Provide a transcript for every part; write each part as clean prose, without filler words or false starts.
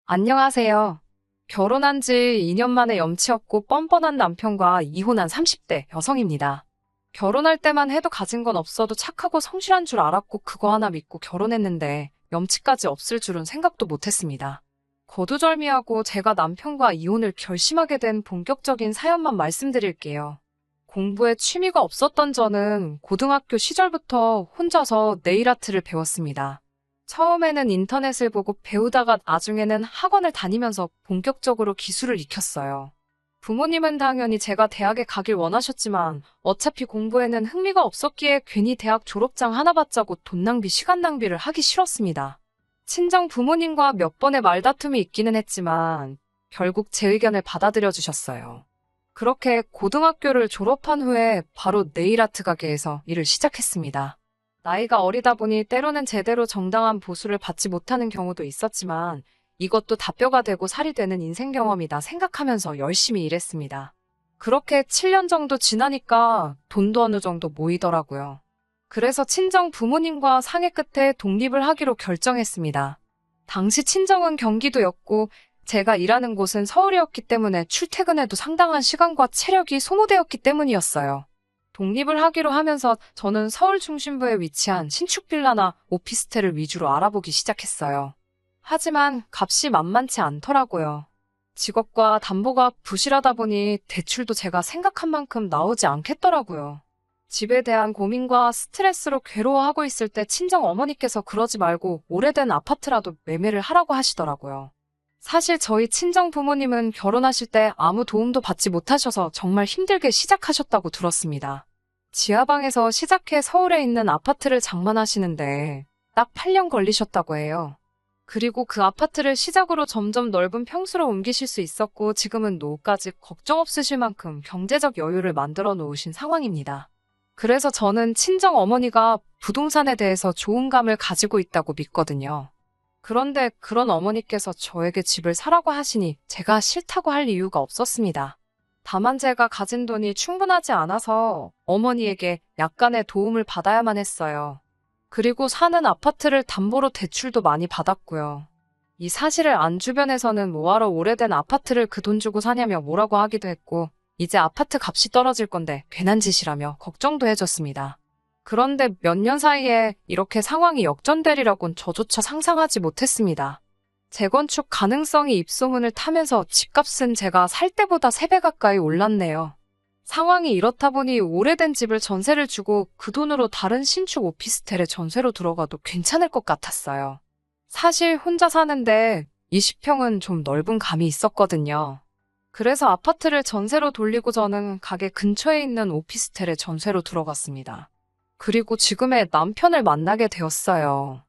안녕하세요. 결혼한 지 2년 만에 염치없고 뻔뻔한 남편과 이혼한 30대 여성입니다. 결혼할 때만 해도 가진 건 없어도 착하고 성실한 줄 알았고 그거 하나 믿고 결혼했는데 염치까지 없을 줄은 생각도 못했습니다. 거두절미하고 제가 남편과 이혼을 결심하게 된 본격적인 사연만 말씀드릴게요. 공부에 취미가 없었던 저는 고등학교 시절부터 혼자서 네일아트를 배웠습니다. 처음에는 인터넷을 보고 배우다가 나중에는 학원을 다니면서 본격적으로 기술을 익혔어요. 부모님은 당연히 제가 대학에 가길 원하셨지만 어차피 공부에는 흥미가 없었기에 괜히 대학 졸업장 하나 받자고 돈 낭비, 시간 낭비를 하기 싫었습니다. 친정 부모님과 몇 번의 말다툼이 있기는 했지만 결국 제 의견을 받아들여 주셨어요. 그렇게 고등학교를 졸업한 후에 바로 네일아트 가게에서 일을 시작했습니다. 나이가 어리다 보니 때로는 제대로 정당한 보수를 받지 못하는 경우도 있었지만 이것도 다 뼈가 되고 살이 되는 인생 경험이다 생각하면서 열심히 일했습니다. 그렇게 7년 정도 지나니까 돈도 어느 정도 모이더라고요. 그래서 친정 부모님과 상의 끝에 독립을 하기로 결정했습니다. 당시 친정은 경기도였고 제가 일하는 곳은 서울이었기 때문에 출퇴근에도 상당한 시간과 체력이 소모되었기 때문이었어요. 독립을 하기로 하면서 저는 서울 중심부에 위치한 신축 빌라나 오피스텔을 위주로 알아보기 시작했어요. 하지만 값이 만만치 않더라고요. 직업과 담보가 부실하다 보니 대출도 제가 생각한 만큼 나오지 않겠더라고요. 집에 대한 고민과 스트레스로 괴로워하고 있을 때 친정 어머니께서 그러지 말고 오래된 아파트라도 매매를 하라고 하시더라고요. 사실 저희 친정 부모님은 결혼하실 때 아무 도움도 받지 못하셔서 정말 힘들게 시작하셨다고 들었습니다. 지하방에서 시작해 서울에 있는 아파트를 장만하시는데 딱 8년 걸리셨다고 해요. 그리고 그 아파트를 시작으로 점점 넓은 평수로 옮기실 수 있었고 지금은 노후까지 걱정 없으실 만큼 경제적 여유를 만들어 놓으신 상황입니다. 그래서 저는 친정 어머니가 부동산에 대해서 좋은 감을 가지고 있다고 믿거든요. 그런데 그런 어머니께서 저에게 집을 사라고 하시니 제가 싫다고 할 이유가 없었습니다. 다만 제가 가진 돈이 충분하지 않아서 어머니에게 약간의 도움을 받아야만 했어요. 그리고 사는 아파트를 담보로 대출도 많이 받았고요. 이 사실을 안 주변에서는 뭐하러 오래된 아파트를 그 돈 주고 사냐며 뭐라고 하기도 했고 이제 아파트 값이 떨어질 건데 괜한 짓이라며 걱정도 해줬습니다. 그런데 몇 년 사이에 이렇게 상황이 역전되리라곤 저조차 상상하지 못했습니다. 재건축 가능성이 입소문을 타면서 집값은 제가 살 때보다 3배 가까이 올랐네요. 상황이 이렇다 보니 오래된 집을 전세를 주고 그 돈으로 다른 신축 오피스텔에 전세로 들어가도 괜찮을 것 같았어요. 사실 혼자 사는데 20평은 좀 넓은 감이 있었거든요. 그래서 아파트를 전세로 돌리고 저는 가게 근처에 있는 오피스텔에 전세로 들어갔습니다. 그리고 지금의 남편을 만나게 되었어요.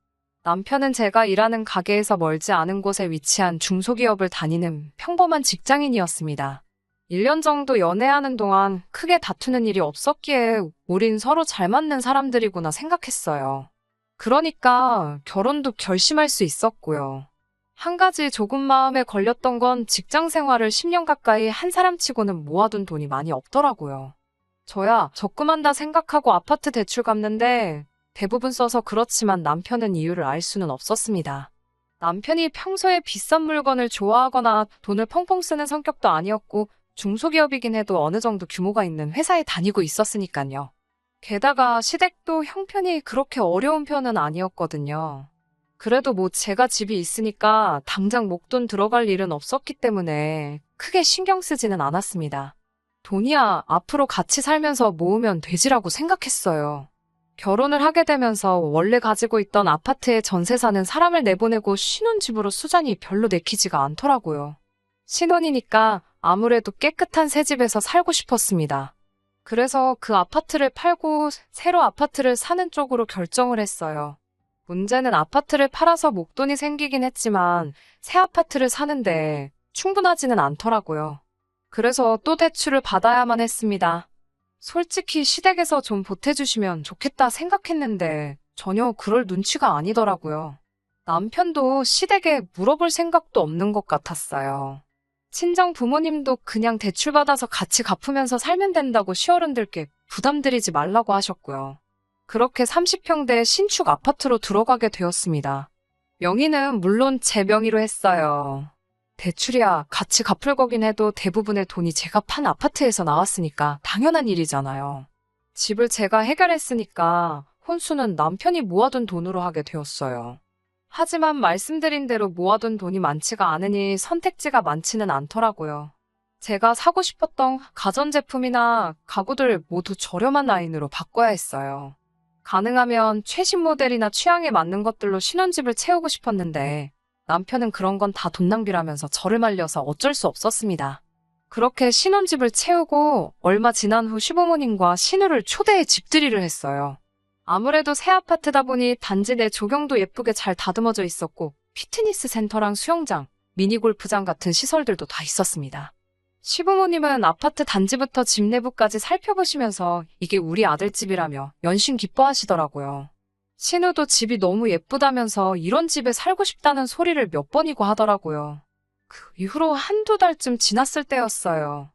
남편은 제가 일하는 가게에서 멀지 않은 곳에 위치한 중소기업을 다니는 평범한 직장인이었습니다. 1년 정도 연애하는 동안 크게 다투는 일이 없었기에 우린 서로 잘 맞는 사람들이구나 생각했어요. 그러니까 결혼도 결심할 수 있었고요. 한 가지 조금 마음에 걸렸던 건 직장 생활을 10년 가까이 한 사람치고는 모아둔 돈이 많이 없더라고요. 저야 적금한다 생각하고 아파트 대출 갚는데 대부분 써서 그렇지만 남편은 이유를 알 수는 없었습니다. 남편이 평소에 비싼 물건을 좋아하거나 돈을 펑펑 쓰는 성격도 아니었고 중소기업이긴 해도 어느 정도 규모가 있는 회사에 다니고 있었으니까요. 게다가 시댁도 형편이 그렇게 어려운 편은 아니었거든요. 그래도 뭐 제가 집이 있으니까 당장 목돈 들어갈 일은 없었기 때문에 크게 신경 쓰지는 않았습니다. 돈이야 앞으로 같이 살면서 모으면 되지라고 생각했어요. 결혼을 하게 되면서 원래 가지고 있던 아파트에 전세 사는 사람을 내보내고 신혼집으로 수잔이 별로 내키지가 않더라고요. 신혼이니까 아무래도 깨끗한 새 집에서 살고 싶었습니다. 그래서 그 아파트를 팔고 새로 아파트를 사는 쪽으로 결정을 했어요. 문제는 아파트를 팔아서 목돈이 생기긴 했지만 새 아파트를 사는데 충분하지는 않더라고요. 그래서 또 대출을 받아야만 했습니다. 솔직히 시댁에서 좀 보태주시면 좋겠다 생각했는데 전혀 그럴 눈치가 아니더라고요. 남편도 시댁에 물어볼 생각도 없는 것 같았어요. 친정 부모님도 그냥 대출받아서 같이 갚으면서 살면 된다고 시어른들께 부담드리지 말라고 하셨고요. 그렇게 30평대 신축 아파트로 들어가게 되었습니다. 명의는 물론 제 명의로 했어요. 대출이야 같이 갚을 거긴 해도 대부분의 돈이 제가 판 아파트에서 나왔으니까 당연한 일이잖아요. 집을 제가 해결했으니까 혼수는 남편이 모아둔 돈으로 하게 되었어요. 하지만 말씀드린 대로 모아둔 돈이 많지가 않으니 선택지가 많지는 않더라고요. 제가 사고 싶었던 가전제품이나 가구들 모두 저렴한 라인으로 바꿔야 했어요. 가능하면 최신 모델이나 취향에 맞는 것들로 신혼집을 채우고 싶었는데 남편은 그런 건 다 돈 낭비라면서 저를 말려서 어쩔 수 없었습니다. 그렇게 신혼집을 채우고 얼마 지난 후 시부모님과 신우를 초대해 집들이를 했어요. 아무래도 새 아파트다 보니 단지 내 조경도 예쁘게 잘 다듬어져 있었고 피트니스 센터랑 수영장, 미니골프장 같은 시설들도 다 있었습니다. 시부모님은 아파트 단지부터 집 내부까지 살펴보시면서 이게 우리 아들 집이라며 연신 기뻐하시더라고요. 신우도 집이 너무 예쁘다면서 이런 집에 살고 싶다는 소리를 몇 번이고 하더라고요. 그 이후로 한두 달쯤 지났을 때였어요.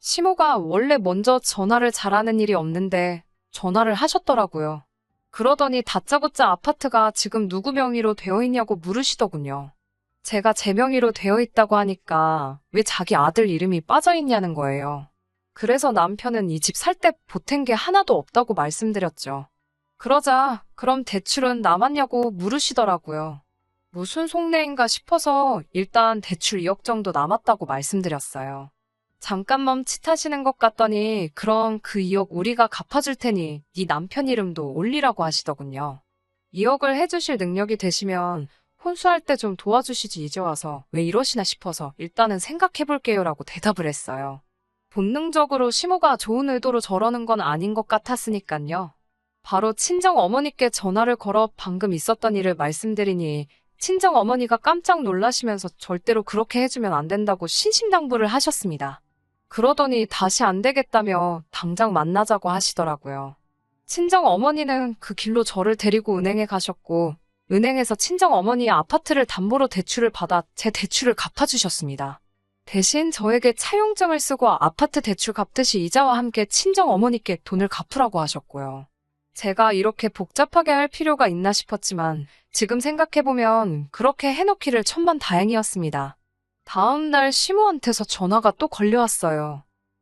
시모가 원래 먼저 전화를 잘하는 일이 없는데 전화를 하셨더라고요. 그러더니 다짜고짜 아파트가 지금 누구 명의로 되어 있냐고 물으시더군요. 제가 제 명의로 되어 있다고 하니까 왜 자기 아들 이름이 빠져 있냐는 거예요. 그래서 남편은 이 집 살 때 보탠 게 하나도 없다고 말씀드렸죠. 그러자 그럼 대출은 남았냐고 물으시더라고요. 무슨 속내인가 싶어서 일단 대출 2억 정도 남았다고 말씀드렸어요. 잠깐 멈칫하시는 것 같더니 그럼 그 2억 우리가 갚아줄 테니 네 남편 이름도 올리라고 하시더군요. 2억을 해주실 능력이 되시면 혼수할 때 좀 도와주시지 이제 와서 왜 이러시나 싶어서 일단은 생각해볼게요 라고 대답을 했어요. 본능적으로 시모가 좋은 의도로 저러는 건 아닌 것 같았으니깐요. 바로 친정 어머니께 전화를 걸어 방금 있었던 일을 말씀드리니 친정 어머니가 깜짝 놀라시면서 절대로 그렇게 해주면 안 된다고 신신당부를 하셨습니다. 그러더니 다시 안 되겠다며 당장 만나자고 하시더라고요. 친정 어머니는 그 길로 저를 데리고 은행에 가셨고 은행에서 친정 어머니의 아파트를 담보로 대출을 받아 제 대출을 갚아주셨습니다. 대신 저에게 차용증을 쓰고 아파트 대출 갚듯이 이자와 함께 친정 어머니께 돈을 갚으라고 하셨고요. 제가 이렇게 복잡하게 할 필요가 있나 싶었지만 지금 생각해보면 그렇게 해놓기를 천만다행이었습니다. 다음 날 시모한테서 전화가 또 걸려왔어요.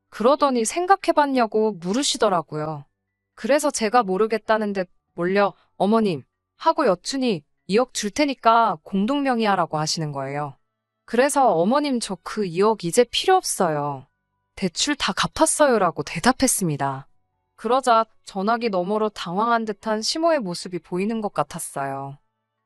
그러더니 생각해봤냐고 물으시더라고요. 그래서 제가 모르겠다는데 몰려 어머님 하고 여쭈니 2억 줄 테니까 공동명의하라고 하시는 거예요. 그래서 어머님 저 그 2억 이제 필요 없어요. 대출 다 갚았어요라고 대답했습니다. 그러자 전화기 너머로 당황한 듯한 시모의 모습이 보이는 것 같았어요.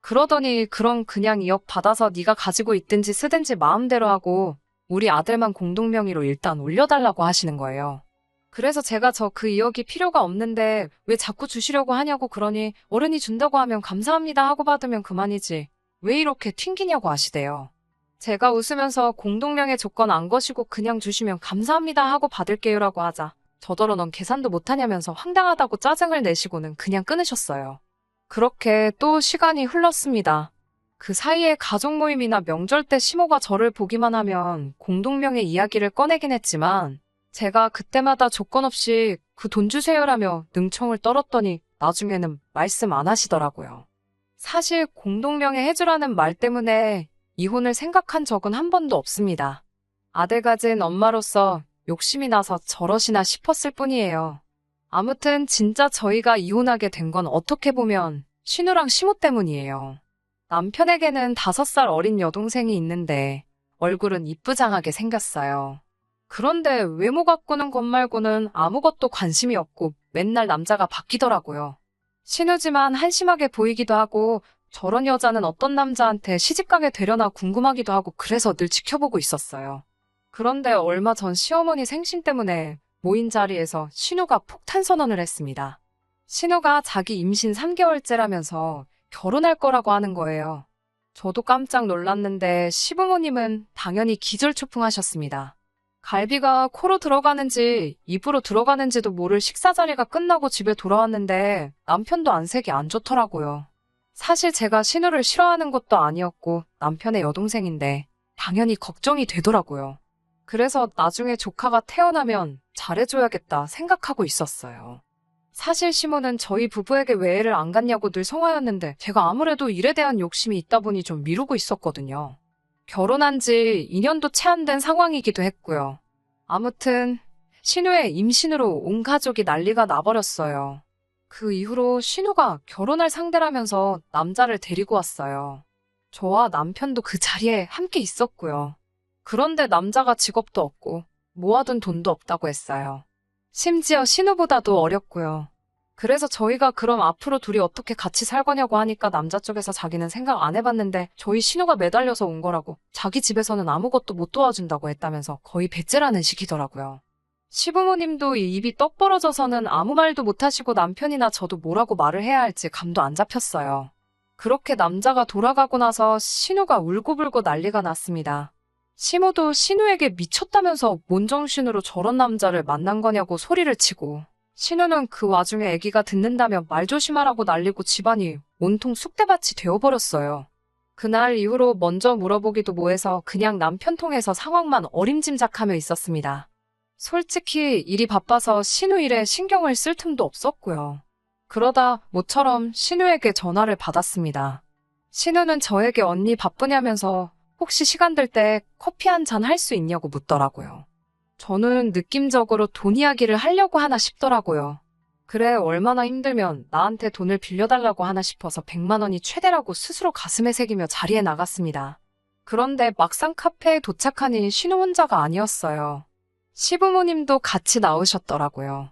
그러더니 그럼 그냥 2억 받아서 네가 가지고 있든지 쓰든지 마음대로 하고 우리 아들만 공동명의로 일단 올려달라고 하시는 거예요. 그래서 제가 저 그 2억이 필요가 없는데 왜 자꾸 주시려고 하냐고 그러니 어른이 준다고 하면 감사합니다 하고 받으면 그만이지 왜 이렇게 튕기냐고 하시대요. 제가 웃으면서 공동명의 조건 안 거시고 그냥 주시면 감사합니다 하고 받을게요라고 하자 저더러 넌 계산도 못하냐면서 황당하다고 짜증을 내시고는 그냥 끊으셨어요. 그렇게 또 시간이 흘렀습니다. 그 사이에 가족 모임이나 명절 때 시모가 저를 보기만 하면 공동명의 이야기를 꺼내긴 했지만 제가 그때마다 조건 없이 그 돈 주세요라며 능청을 떨었더니 나중에는 말씀 안 하시더라고요. 사실 공동명의 해주라는 말 때문에 이혼을 생각한 적은 한 번도 없습니다. 아들 가진 엄마로서 욕심이 나서 저러시나 싶었을 뿐이에요. 아무튼 진짜 저희가 이혼하게 된 건 어떻게 보면 신우랑 시모 때문이에요. 남편에게는 5살 어린 여동생이 있는데 얼굴은 이쁘장하게 생겼어요. 그런데 외모 가꾸는 것 말고는 아무것도 관심이 없고 맨날 남자가 바뀌더라고요. 신우지만 한심하게 보이기도 하고 저런 여자는 어떤 남자한테 시집가게 되려나 궁금하기도 하고 그래서 늘 지켜보고 있었어요. 그런데 얼마 전 시어머니 생신 때문에 모인 자리에서 신우가 폭탄 선언을 했습니다. 신우가 자기 임신 3개월째라면서 결혼할 거라고 하는 거예요. 저도 깜짝 놀랐는데 시부모님은 당연히 기절초풍하셨습니다. 갈비가 코로 들어가는지 입으로 들어가는지도 모를 식사 자리가 끝나고 집에 돌아왔는데 남편도 안색이 안 좋더라고요. 사실 제가 신우를 싫어하는 것도 아니었고 남편의 여동생인데 당연히 걱정이 되더라고요. 그래서 나중에 조카가 태어나면 잘해줘야겠다 생각하고 있었어요. 사실 시모는 저희 부부에게 왜 애를 안 갖냐고 늘 성화였는데 제가 아무래도 일에 대한 욕심이 있다 보니 좀 미루고 있었거든요. 결혼한 지 2년도 채 안 된 상황이기도 했고요. 아무튼 신우의 임신으로 온 가족이 난리가 나버렸어요. 그 이후로 신우가 결혼할 상대라면서 남자를 데리고 왔어요. 저와 남편도 그 자리에 함께 있었고요. 그런데 남자가 직업도 없고 모아둔 돈도 없다고 했어요. 심지어 신우보다도 어렸고요. 그래서 저희가 그럼 앞으로 둘이 어떻게 같이 살 거냐고 하니까 남자 쪽에서 자기는 생각 안 해봤는데 저희 신우가 매달려서 온 거라고 자기 집에서는 아무것도 못 도와준다고 했다면서 거의 배째라는 식이더라고요. 시부모님도 이 입이 떡 벌어져서는 아무 말도 못하시고 남편이나 저도 뭐라고 말을 해야 할지 감도 안 잡혔어요. 그렇게 남자가 돌아가고 나서 신우가 울고불고 난리가 났습니다. 시모도 신우에게 미쳤다면서 뭔 정신으로 저런 남자를 만난 거냐고 소리를 치고 신우는 그 와중에 아기가 듣는다며 말 조심하라고 난리고 집안이 온통 쑥대밭이 되어버렸어요. 그날 이후로 먼저 물어보기도 뭐해서 그냥 남편 통해서 상황만 어림짐작하며 있었습니다. 솔직히 일이 바빠서 신우 일에 신경을 쓸 틈도 없었고요. 그러다 모처럼 신우에게 전화를 받았습니다. 신우는 저에게 언니 바쁘냐면서 혹시 시간 될 때 커피 한 잔 할 수 있냐고 묻더라고요. 저는 느낌적으로 돈 이야기를 하려고 하나 싶더라고요. 그래, 얼마나 힘들면 나한테 돈을 빌려달라고 하나 싶어서 100만 원이 최대라고 스스로 가슴에 새기며 자리에 나갔습니다. 그런데 막상 카페에 도착하니 신우 혼자가 아니었어요. 시부모님도 같이 나오셨더라고요.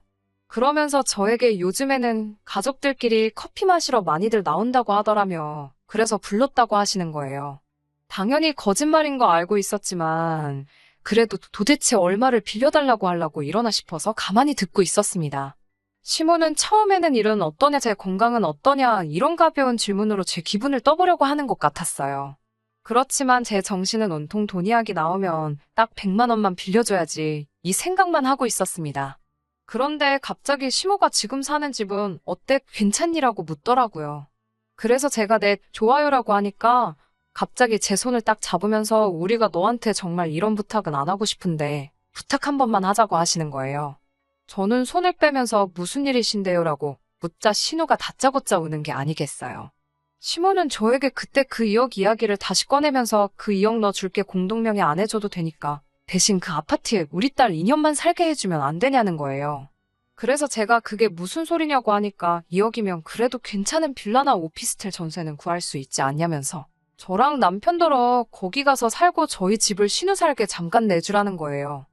그러면서 저에게 요즘에는 가족들끼리 커피 마시러 많이들 나온다고 하더라며 그래서 불렀다고 하시는 거예요. 당연히 거짓말인 거 알고 있었지만 그래도 도대체 얼마를 빌려달라고 하려고 이러나 싶어서 가만히 듣고 있었습니다. 시모는 처음에는 일은 어떠냐, 제 건강은 어떠냐 이런 가벼운 질문으로 제 기분을 떠보려고 하는 것 같았어요. 그렇지만 제 정신은 온통 돈 이야기 나오면 딱 100만 원만 빌려줘야지 이 생각만 하고 있었습니다. 그런데 갑자기 시모가 지금 사는 집은 어때, 괜찮니라고 묻더라고요. 그래서 제가 네, 좋아요라고 하니까 갑자기 제 손을 딱 잡으면서 우리가 너한테 정말 이런 부탁은 안 하고 싶은데 부탁 한 번만 하자고 하시는 거예요. 저는 손을 빼면서 무슨 일이신데요라고 묻자 신우가 다짜고짜 우는 게 아니겠어요. 시모는 저에게 그때 그 2억 이야기를 다시 꺼내면서 그 2억 너 줄게, 공동명의 안 해줘도 되니까 대신 그 아파트에 우리 딸 2년만 살게 해주면 안 되냐는 거예요. 그래서 제가 그게 무슨 소리냐고 하니까 2억이면 그래도 괜찮은 빌라나 오피스텔 전세는 구할 수 있지 않냐면서 저랑 남편더러 거기 가서 살고 저희 집을 신우 살게 잠깐 내주라는 거예요.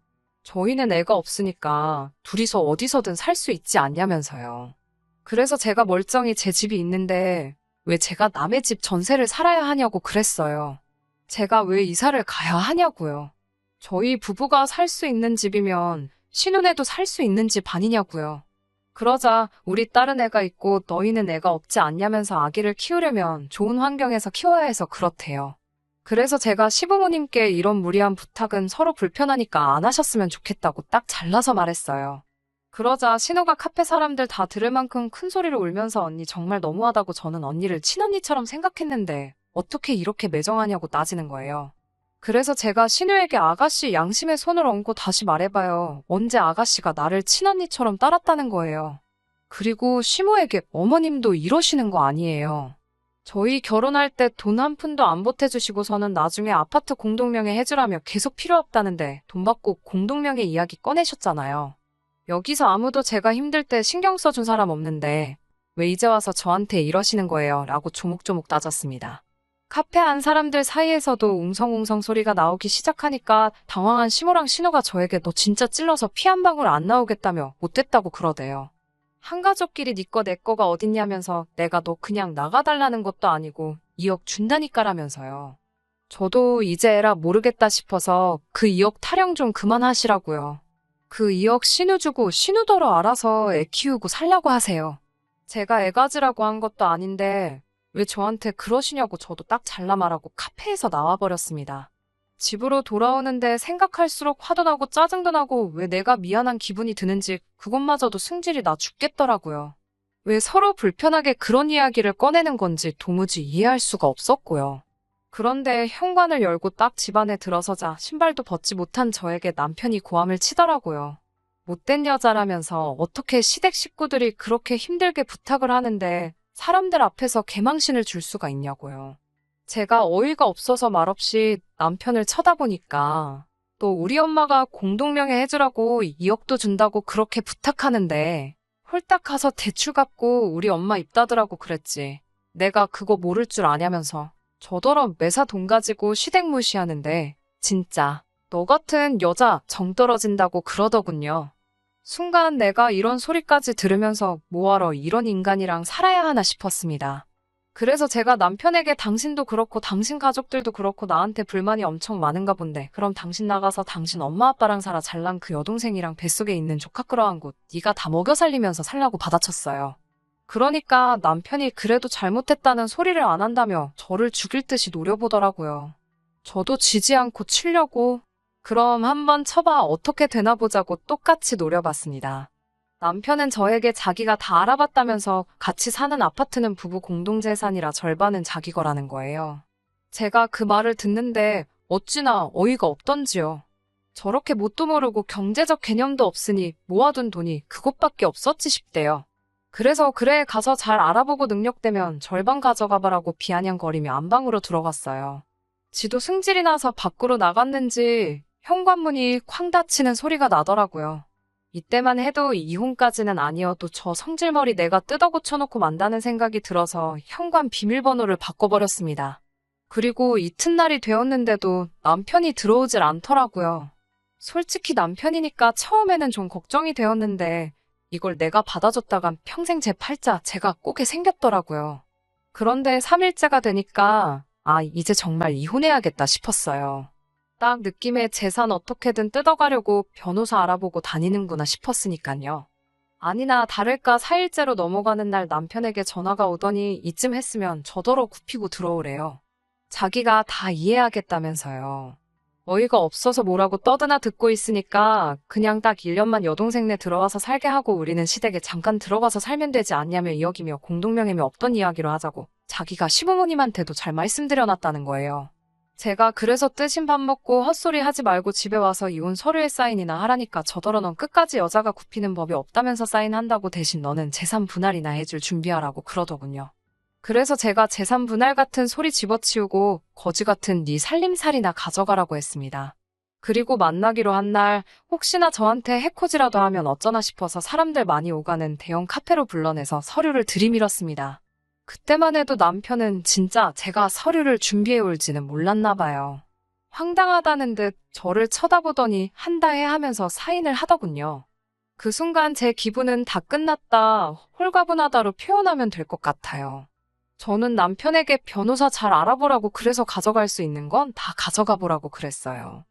저희는 애가 없으니까 둘이서 어디서든 살 수 있지 않냐면서요. 그래서 제가 멀쩡히 제 집이 있는데 왜 제가 남의 집 전세를 살아야 하냐고 그랬어요. 제가 왜 이사를 가야 하냐고요. 저희 부부가 살 수 있는 집이면 신우네도 살 수 있는 집 아니냐고요. 그러자 우리 딸은 애가 있고 너희는 애가 없지 않냐면서 아기를 키우려면 좋은 환경에서 키워야 해서 그렇대요. 그래서 제가 시부모님께 이런 무리한 부탁은 서로 불편하니까 안 하셨으면 좋겠다고 딱 잘라서 말했어요. 그러자 신우가 카페 사람들 다 들을 만큼 큰 소리로 울면서 언니 정말 너무하다고, 저는 언니를 친언니처럼 생각했는데 어떻게 이렇게 매정하냐고 따지는 거예요. 그래서 제가 신우에게 아가씨 양심의 손을 얹고 다시 말해봐요. 언제 아가씨가 나를 친언니처럼 따랐다는 거예요. 그리고 시모에게 어머님도 이러시는 거 아니에요. 저희 결혼할 때 돈 한 푼도 안 보태주시고서는 나중에 아파트 공동명의 해주라며 계속 필요 없다는데 돈 받고 공동명의 이야기 꺼내셨잖아요. 여기서 아무도 제가 힘들 때 신경 써준 사람 없는데 왜 이제 와서 저한테 이러시는 거예요? 라고 조목조목 따졌습니다. 카페 안 사람들 사이에서도 웅성웅성 소리가 나오기 시작하니까 당황한 시모랑 신우가 저에게 너 진짜 찔러서 피 한 방울 안 나오겠다며 못됐다고 그러대요. 한 가족끼리 네 거 내 거가 어딨냐면서 내가 너 그냥 나가달라는 것도 아니고 2억 준다니까라면서요. 저도 이제 에라 모르겠다 싶어서 그 2억 타령 좀 그만하시라고요. 그 2억 신우 주고 신우더러 알아서 애 키우고 살라고 하세요. 제가 애 가지라고 한 것도 아닌데 왜 저한테 그러시냐고 저도 딱 잘라 말하고 카페에서 나와버렸습니다. 집으로 돌아오는데 생각할수록 화도 나고 짜증도 나고 왜 내가 미안한 기분이 드는지 그것마저도 승질이 나 죽겠더라고요. 왜 서로 불편하게 그런 이야기를 꺼내는 건지 도무지 이해할 수가 없었고요. 그런데 현관을 열고 딱 집 안에 들어서자 신발도 벗지 못한 저에게 남편이 고함을 치더라고요. 못된 여자라면서 어떻게 시댁 식구들이 그렇게 힘들게 부탁을 하는데 사람들 앞에서 개망신을 줄 수가 있냐고요. 제가 어이가 없어서 말없이 남편을 쳐다보니까 또 우리 엄마가 공동명예 해주라고 2억도 준다고 그렇게 부탁하는데 홀딱 가서 대출 갚고 우리 엄마 입 닫으라고 그랬지. 내가 그거 모를 줄 아냐면서 저더러 매사 돈 가지고 시댁 무시하는데 진짜 너 같은 여자 정 떨어진다고 그러더군요. 순간 내가 이런 소리까지 들으면서 뭐하러 이런 인간이랑 살아야 하나 싶었습니다. 그래서 제가 남편에게 당신도 그렇고 당신 가족들도 그렇고 나한테 불만이 엄청 많은가 본데 그럼 당신 나가서 당신 엄마 아빠랑 살아 잘난 그 여동생이랑 뱃속에 있는 조카 끌어안 곳 네가 다 먹여 살리면서 살라고 받아쳤어요. 그러니까 남편이 그래도 잘못했다는 소리를 안 한다며 저를 죽일 듯이 노려보더라고요. 저도 지지 않고 치려고 그럼 한번 쳐봐 어떻게 되나 보자고 똑같이 노려봤습니다. 남편은 저에게 자기가 다 알아봤다면서 같이 사는 아파트는 부부 공동재산이라 절반은 자기 거라는 거예요. 제가 그 말을 듣는데 어찌나 어이가 없던지요. 저렇게 뭣도 모르고 경제적 개념도 없으니 모아둔 돈이 그것밖에 없었지 싶대요. 그래서 그래 가서 잘 알아보고 능력되면 절반 가져가봐라고 비아냥거리며 안방으로 들어갔어요. 지도 승질이 나서 밖으로 나갔는지 현관문이 쾅 닫히는 소리가 나더라고요. 이때만 해도 이혼까지는 아니어도 저 성질머리 내가 뜯어 고쳐놓고 만다는 생각이 들어서 현관 비밀번호를 바꿔버렸습니다. 그리고 이튿날이 되었는데도 남편이 들어오질 않더라고요. 솔직히 남편이니까 처음에는 좀 걱정이 되었는데 이걸 내가 받아줬다간 평생 제 팔자 제가 꼬게 생겼더라고요. 그런데 3일째가 되니까 이제 정말 이혼해야겠다 싶었어요. 딱 느낌에 재산 어떻게든 뜯어가려고 변호사 알아보고 다니는구나 싶었으니까요. 아니나 다를까 4일째로 넘어가는 날 남편에게 전화가 오더니 이쯤 했으면 저더러 굽히고 들어오래요. 자기가 다 이해하겠다면서요. 어이가 없어서 뭐라고 떠드나 듣고 있으니까 그냥 딱 1년만 여동생네 들어와서 살게 하고 우리는 시댁에 잠깐 들어가서 살면 되지 않냐며 이야기며 공동명예며 없던 이야기로 하자고 자기가 시부모님한테도 잘 말씀드려놨다는 거예요. 제가 그래서 뜨신 밥 먹고 헛소리 하지 말고 집에 와서 이혼 서류에 사인이나 하라니까 저더러 넌 끝까지 여자가 굽히는 법이 없다면서 사인한다고 대신 너는 재산 분할이나 해줄 준비하라고 그러더군요. 그래서 제가 재산 분할 같은 소리 집어치우고 거지 같은 네 살림살이나 가져가라고 했습니다. 그리고 만나기로 한 날 혹시나 저한테 해코지라도 하면 어쩌나 싶어서 사람들 많이 오가는 대형 카페로 불러내서 서류를 들이밀었습니다. 그때만 해도 남편은 진짜 제가 서류를 준비해 올지는 몰랐나 봐요. 황당하다는 듯 저를 쳐다보더니 한다 해 하면서 사인을 하더군요. 그 순간 제 기분은 다 끝났다, 홀가분하다로 표현하면 될 것 같아요. 저는 남편에게 변호사 잘 알아보라고 그래서 가져갈 수 있는 건 다 가져가 보라고 그랬어요.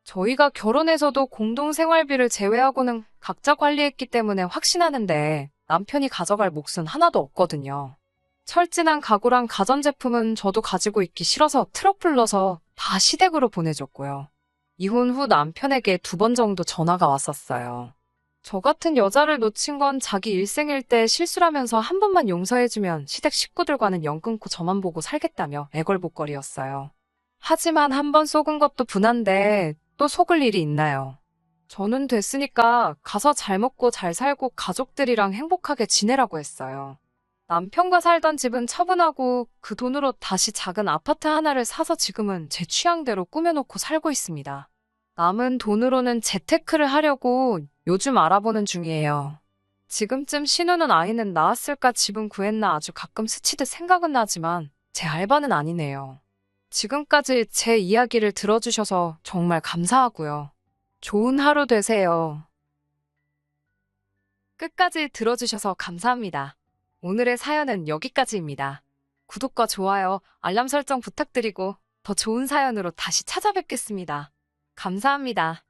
저희가 결혼해서도 공동생활비를 제외하고는 각자 관리했기 때문에 확신하는데 남편이 가져갈 몫은 하나도 없거든요. 철진한 가구랑 가전제품은 저도 가지고 있기 싫어서 트럭 불러서 다 시댁으로 보내줬고요. 이혼 후 남편에게 2번 정도 전화가 왔었어요. 저 같은 여자를 놓친 건 자기 일생일 때 실수라면서 한 번만 용서해주면 시댁 식구들과는 연 끊고 저만 보고 살겠다며 애걸복걸이었어요. 하지만 한 번 속은 것도 분한데 또 속을 일이 있나요? 저는 됐으니까 가서 잘 먹고 잘 살고 가족들이랑 행복하게 지내라고 했어요. 남편과 살던 집은 처분하고 그 돈으로 다시 작은 아파트 하나를 사서 지금은 제 취향대로 꾸며놓고 살고 있습니다. 남은 돈으로는 재테크를 하려고 요즘 알아보는 중이에요. 지금쯤 신우는 아이는 낳았을까 집은 구했나 아주 가끔 스치듯 생각은 나지만 제 알바는 아니네요. 지금까지 제 이야기를 들어주셔서 정말 감사하고요. 좋은 하루 되세요. 끝까지 들어주셔서 감사합니다. 오늘의 사연은 여기까지입니다. 구독과 좋아요, 알람 설정 부탁드리고 더 좋은 사연으로 다시 찾아뵙겠습니다. 감사합니다.